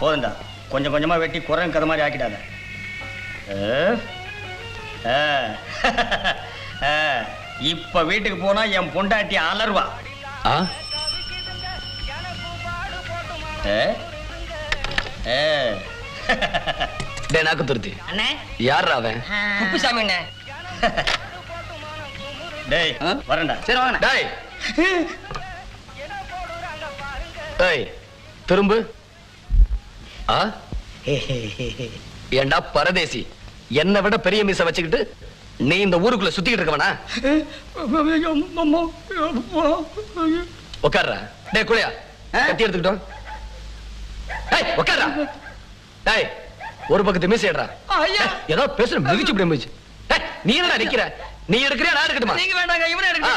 போதுண்டா, கொஞ்சம் கொஞ்சமா வெட்டி குரங்கு கதை மாதிரி ஆக்கிடாத. இப்ப வீட்டுக்கு போனா என் பொண்டாட்டி அலர்வா. நாக்கு துருத்தி யார் அவன்? குப்புசாமி அண்ணே. டேய் வரேன்டா. சரி வாங்க. டேய் டேய் திரும்ப. ஏண்டா பரதேசி, என்னை விட பெரிய மீசை வச்சுக்கிட்டு நீ இந்த ஊருக்குள்ள சுத்திக்கிட்டு இருக்கவனா? உட்கார்றா. டேய் குளையா கட்டி எடுத்துக்கிட்டோம். டேய் உட்கார்றா. டேய் ஒரு பக்கத்து மீசை எடுறா. ஏதோ பேசுற மிதிச்சு இப்படி மிதிச்சு. நீ என்ன நிக்கிற? நீ எடுக்கிறியா நான் எடுக்கட்டுமா? நீங்க வேண்டாங்க, இவனே எடுக்க.